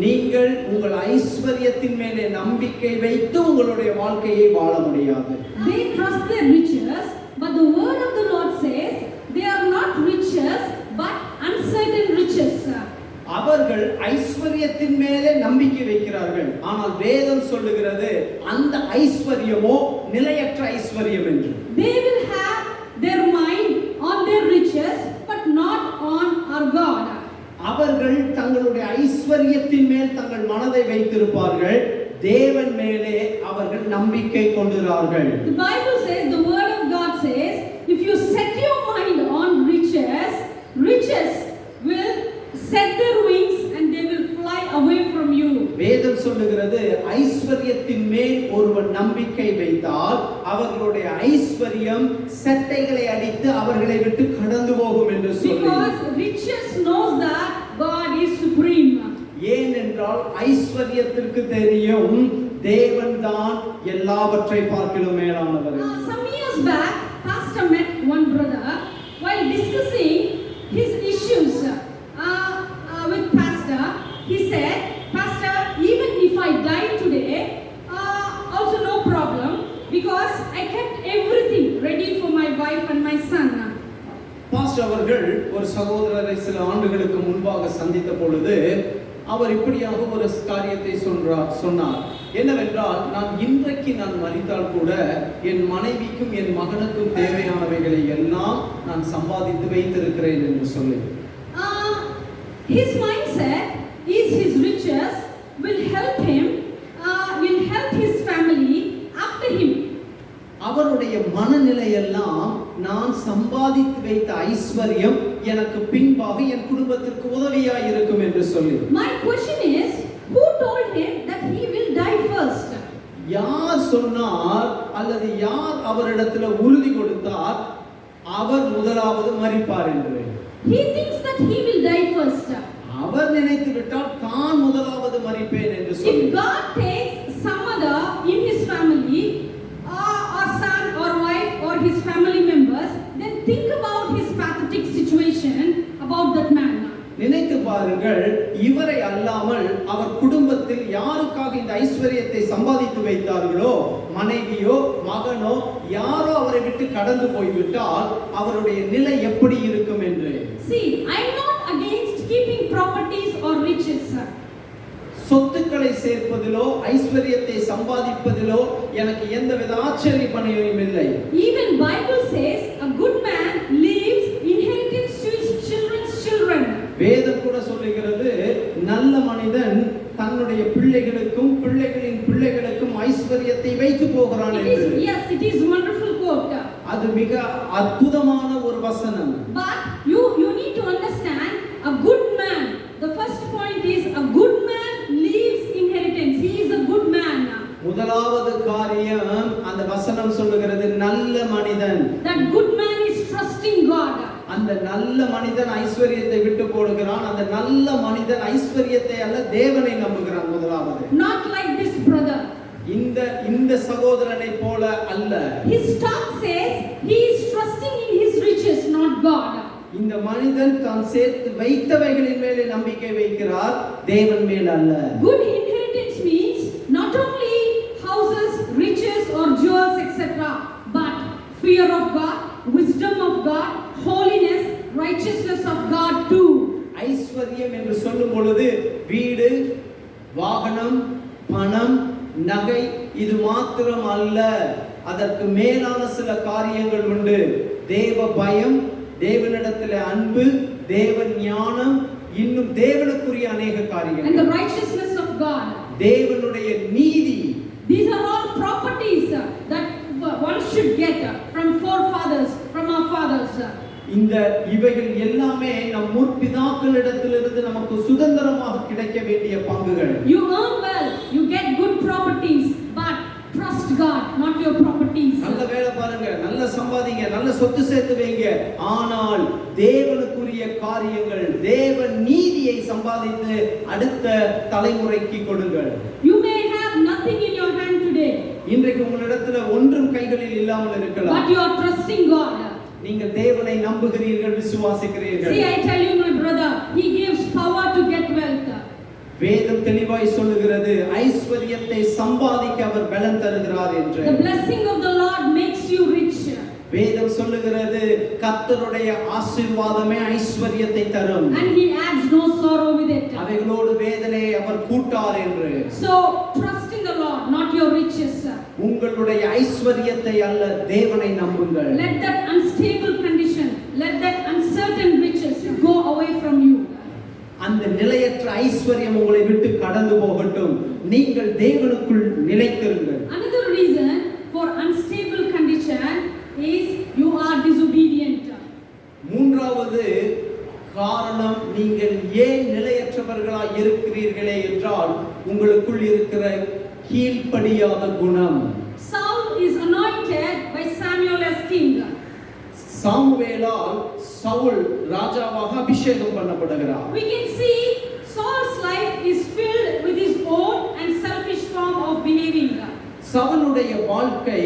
நீங்கள் உங்கள் ஐஸ்வரியத்தின் மேலே நம்பிக்கை வைத்து உங்களுடைய வாழ்க்கையை வாழ முடியாது. They trust their riches, but the word of the Lord says they are not riches but uncertain riches. அவர்கள் ஐஸ்வரியத்தின் மேலே நம்பிக்கை வைக்கிறார்கள். ஆனால் வேதம் சொல்லுகிறது அந்த ஐஸ்வரியமோ நிலையற்ற ஐஸ்வரியம் என்று. They will have their mind on their riches but not on our God. அவர்கள் தங்களுடைய ஐஸ்வரியத்தின் மேல் தங்கள் மனதை வைத்திருப்பார்கள், தேவன் மேலே அவர்கள் நம்பிக்கை கொண்டிருக்கிறார்கள். The Bible says, the word of God says, if you set your mind on riches, riches will set their wings and they will fly away from you. வேதம் சொல்லுகிறது ஐஸ்வரியத்தின் மேல் ஒருவன் நம்பிக்கை வைத்தால் அவர்களுடைய ஐஸ்வரியம் சட்டைகளை அடித்து அவர்களை விட்டு கடந்து போகும் என்று சொல்லுகிறது. Because riches knows that God is supreme. ஏனென்றால் ஐஸ்வரியத்திற்கு தெரியும் தேவன் தான் எல்லாவற்றை பார்க்கிலும் மேலானவர். Some years back, Pastor met one brother while discussing his issues with Pastor. He said, Pastor, even if I die today, also no problem, because I kept everything ready for my wife and my son. Pastor அவர்கள் ஒரு சகோதரரை சில ஆண்டுகளுக்கு முன்பாக சந்தித்த பொழுது அவர் இப்படியாக ஒரு காரியத்தை சொன்னார். என்னவென்றால், இன்றைக்கு நான் மரித்தால் கூட என் மனைவிக்கும் என் மகனுக்கும் தேவையானவைகளை எல்லாம் நான் சம்பாதித்து வைத்திருக்கிறேன் என்று சொல்லி. His mindset is his riches will help him, will help his family after him. அவருடைய மனநிலை எல்லாம் நான் சம்பாதித்து வைத்த ஐஸ்வரியம் எனக்கு பின்பாக என் குடும்பத்திற்கு உதவியாய் இருக்கும் என்று சொல்லி. My question is, who told him that he will die first? யார் சொன்னார் அல்லது யார் அவரிடத்தில் உறுதி கொடுத்தார் அவர் முதலாவது மரிப்பார் என்று? He thinks that he will die first. அவர் நினைத்து விட்டால் தான் முதலாவது மரிப்பேன் என்று சொல்லி. If God takes some other in his family, or son or wife or his family members, then think about his pathetic situation about that man. நினைத்து பாருங்கள், இவரை அல்லாமல் அவர் குடும்பத்தில் யாருக்காக இந்த ஐஸ்வரியத்தை சம்பாதித்து வைத்தார்களோ, மனைவியோ மகனோ யாரோ அவரை விட்டு கடந்து போய்விட்டால் அவருடைய நிலை எப்படி இருக்கும் என்று. See, I am not against keeping properties or riches. சொத்துக்களை சேர்ப்பதிலோ ஐஸ்வரியத்தை சம்பாதிப்பதிலோ எனக்கு எந்தவித ஆச்சரியப்பனையும் இல்லை. Even Bible says a good man leaves inheritance to his children's children. வேதம் கூட சொல்லுகிறது நல்ல மனிதன் தன்னுடைய பிள்ளைகளுக்கும் பிள்ளைகளின் பிள்ளைகளுக்கும் ஐஸ்வரியத்தை வைத்து போகிறான் என்று. Yes, it is wonderful quote. அது மிக அற்புதமான ஒரு வசனம். But you need to understand, a good man, the first point is a good man leaves inheritance. He is a good man. முதலாவது காரியம் அந்த வசனம் சொல்லுகிறது நல்ல மனிதன். That good man is trusting God. அந்த நல்ல மனிதன் ஐஸ்வரியத்தை விட்டு போடுகிறான். அந்த நல்ல மனிதன் ஐஸ்வரியத்தை அல்ல தேவனை நம்புகிறான் முதலாவது. Not like this brother. இந்த சகோதரனை போல அல்ல. His talk says he is trusting in his riches, not God. இந்த மனிதன் தான் சேர்த்து வைத்தவைகளின் மேலே நம்பிக்கை வைக்கிறார், தேவன் மேல் அல்ல. Good inheritance means not only houses, riches or jewels etc., but fear of God, wisdom of God, holiness, righteousness of God too. ஐஸ்வரியம் என்று சொல்லும் பொழுது வீடு, வாகனம், பணம், நகை இது மாத்திரம் அல்ல, அதற்கு மேலான சில காரியங்கள் உண்டு. தேவ பயம், தேவனிடத்தில் அன்பு, தேவ ஞானம், இன்னும் தேவனுக்குரிய अनेक காரியங்கள். And the righteousness of God. தேவனுடைய நீதி. These are all properties that one should get from forefathers, from our fathers. இந்த இவைகள் எல்லாமே நம் முற்பிதாக்களிடத்திலிருந்து நமக்கு சுதந்திரமாக கிடைக்க வேண்டிய பங்குகள். You earn well, you get good properties, but trust God, not your properties. நல்ல வேலை பாருங்க, நல்ல சம்பாதிங்க, நல்ல சொத்து சேர்த்து வைங்க, ஆனால் தேவனுக்குரிய காரியங்கள், தேவ நீதியை சம்பாதித்து அடுத்த தலைமுறைக்கு கொடுங்கள். You may have nothing in your hand today. இன்றைக்கு உங்களிடத்துல ஒன்றும் கைகளில் இல்லாமல் இருக்கலாம். But you are trusting God. நீங்கள் தேவனை நம்புகிறீர்கள், விசுவாசிக்கிறீர்கள். See, I tell you my brother, he gives power to get wealth. வேதம் தெளிவாய் சொல்லுகிறது ஐஸ்வரியத்தை சம்பாதிக்க அவர் பலன் தருகிறார் என்று. The blessing of the Lord makes you rich. வேதம் சொல்லுகிறது கர்த்தருடைய ஆசீர்வாதமே ஐஸ்வரியத்தை தரும். And he adds no sorrow with it. அவைகளோடு வேதனையை அவர் கூட்டார் என்று. So trust in the Lord, not your riches. உங்களுடைய ஐஸ்வரியத்தை அல்ல, தேவனை நம்புங்கள். Let that unstable condition, let that uncertain riches go away from you. அந்த நிலையற்ற ஐஸ்வரியம் உங்களை விட்டு கடந்து போகட்டும். நீங்கள் தேவனுக்குள் நிலைத்திருங்கள். Another reason for unstable condition is you are disobedient. மூன்றாவது காரணம், நீங்கள் ஏன் நிலையற்றவர்களாய் இருக்கிறீர்களே என்றால் உங்களுக்குள் இருக்கிற கீழ்ப்படியாத குணம். Saul is anointed by Samuel as king. சாமுவேலால் Saul ராஜாவாக அபிஷேகம் பண்ணப்படுகிறார். We can see Saul's life is filled with his own and selfish form of behaving. சவுலுடைய வாழ்க்கை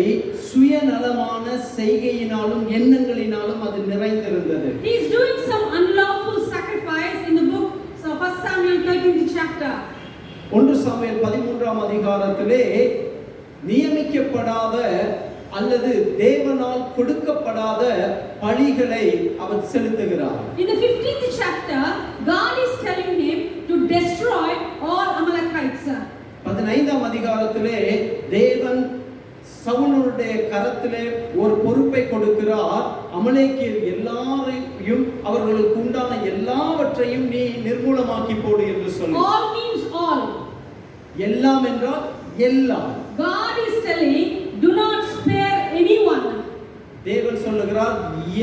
சுயநலமான செய்கையினாலும் எண்ணங்களினாலும் அது நிறைந்திருந்தது. He is doing some unlawful sacrifice in the book, so 1 Samuel 13th chapter. 1 Samuel 13ஆம் அதிகாரத்திலே நியமிக்கப்படாத அல்லது தேவனால் கொடுக்கப்படாத பலிகளை அவர் செலுத்துகிறார். In the 15th chapter, God is telling him to destroy all Amalekites. 15ஆம் அதிகாரத்திலே தேவன் சவுலுடைய கரத்திலே ஒரு பொறுப்பை கொடுக்கிறார். அமலேக்கியர் எல்லாரையும் அவர்களுக்கு உண்டான எல்லாவற்றையும் நீ நிர்மூலமாக்கி போடு என்று சொல்லி. All means all. எல்லாம் என்றால் எல்லாம். God is telling, do not spare anyone. தேவன் சொல்லுகிறார்,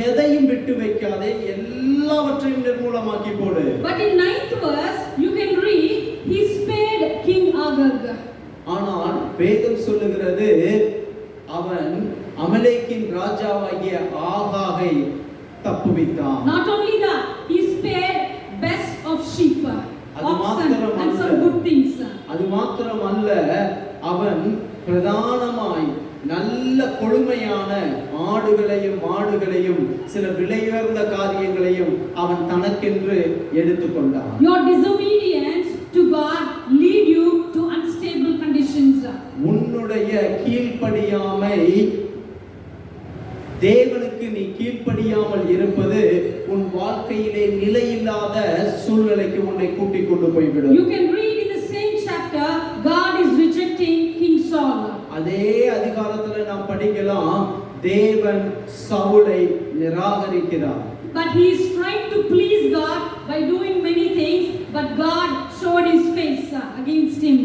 எதையும் விட்டு வைக்காதே, எல்லாவற்றையும் நிர்மூலமாக்கி போடு. But in 9th verse you can read he spared King Agag. ஆனால் வேதம் சொல்லுகிறது அவன் அமலேக்கின் ராஜாவாகிய ஆகாகை தப்புவித்தான். Not only that, he spared best of sheep, oxen and some good things. அது மாத்திரம் அல்ல, அவன் பிரதானமாய் நல்ல கொழுமையான ஆடுகளையும் மாடுகளையும் சில விலையுயர்ந்த காரியங்களையும் அவன் தனக்கென்று எடுத்துக்கொண்டான். Your disobedience to God lead you to unstable conditions. உன்னுடைய கீழ்ப்படியாமை, தேவனுக்கு நீ கீழ்ப்படியாமல் இருப்பது உன் வாழ்க்கையிலே நிலையில்லாத சூழ்நிலைக்கு உன்னை கூட்டிக் கொண்டு போய்விடும். You can read in the same chapter, God is rejecting King Saul. அதே அதிகாரத்துல நாம் படிக்கலாம், தேவன் சவுலை நிராகரிக்கிறார். But he is trying to please God by doing many things, but God showed his face against him.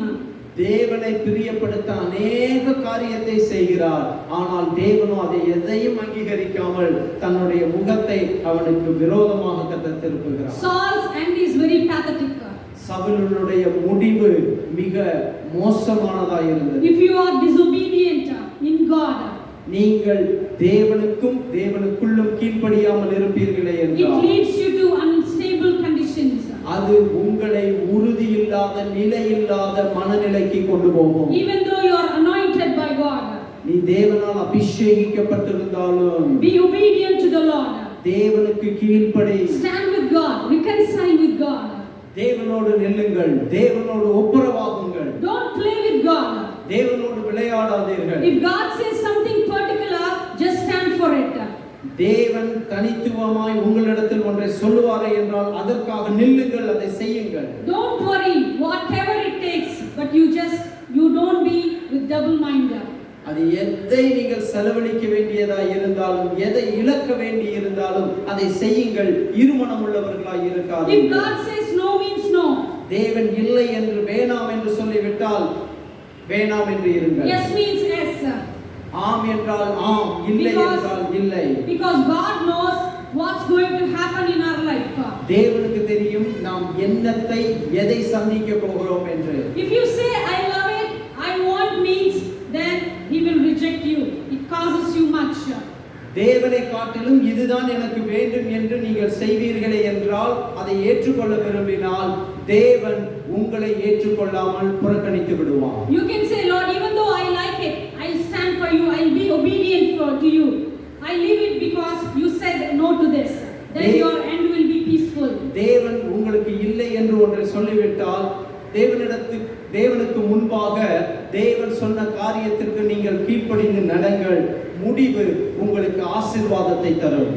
தேவனை பிரியப்படுத்த அநேக காரியத்தை செய்கிறார். ஆனால் தேவனோ அதை எதையும் அங்கீகரிக்காமல் தன்னுடைய முகத்தை அவனுக்கு விரோதமாக திருப்புகிறார். Saul's end is very pathetic. சவுலுடைய முடிவு மிக மோசமானதாக இருந்தது. If you are disobedient in God, நீங்கள் தேவனுக்கும் தேவனுக்குள்ளும் கீழ்ப்படியாமல் இருப்பீர்களே it என்றால் leads you to unstable conditions. அது உங்களை உறுதியில்லாத நிலையில்லாத மனநிலைக்கு கொண்டு போகும். Even though you are anointed by God, நீ தேவனால் அபிஷேகிக்கப்பட்டிருந்தாலும் be obedient to the Lord. தேவனுக்கு கீழ்ப்படி. Stand with God, reconcile with God. தேவனோடு நில்லுங்கள், தேவனோடு ஒப்புரவாகுங்கள். Don't play with God. தேவனோடு விளையாடாதீர்கள். If God says something particular, just stand for it. தேவன் தனித்துவமாய் உங்களிடத்தில் ஒன்றை சொல்லுவாரே என்றால் அதற்காக நில்லுங்கள், அதை செய்யுங்கள். Don't worry whatever it takes, but you don't be with double mind. அது எதை நீங்கள் செலவழிக்க வேண்டியதாய் இருந்தாலும், எதை இழக்க வேண்டி இருந்தாலும் அதை செய்யுங்கள். இருமனம் உள்ளவர்களாய் If இருக்காதீர்கள். God says no means no. தேவன் இல்லை என்று வேணாம் என்று சொல்லிவிட்டால் வேணாம் என்று இருங்கள். Yes means yes. ஆம் என்றால் ஆம், இல்லை என்றால் இல்லை. Because God knows what's going to happen in our life. தேவனுக்கு தெரியும் நாம் என்னத்தை எதை சந்திக்க போகிறோம் என்று. If you say I love it, I want means, then he will reject you. It causes you much. தேவனை காட்டிலும் இதுதான் எனக்கு வேண்டும் என்று நீங்கள் செய்வீர்களே என்றால், அதை ஏற்றுக்கொள்ள விரும்பினால் தேவன் உங்களை ஏற்றுக்கொள்ளாமல் புறக்கணித்து விடுவார். You can say, Lord, even though I like it, I'll stand for you, I'll be obedient to you. I leave it because you said no to this. Then your end will be peaceful. தேவன் உங்களுக்கு இல்லை என்று ஒன்றை சொல்லிவிட்டால் தேவனுக்கு முன்பாக தேவன் சொன்ன காரியத்திற்கு நீங்கள் கீழ்ப்படிந்து நடங்கள். முடிவு உங்களுக்கு ஆசீர்வாதத்தை தரும்.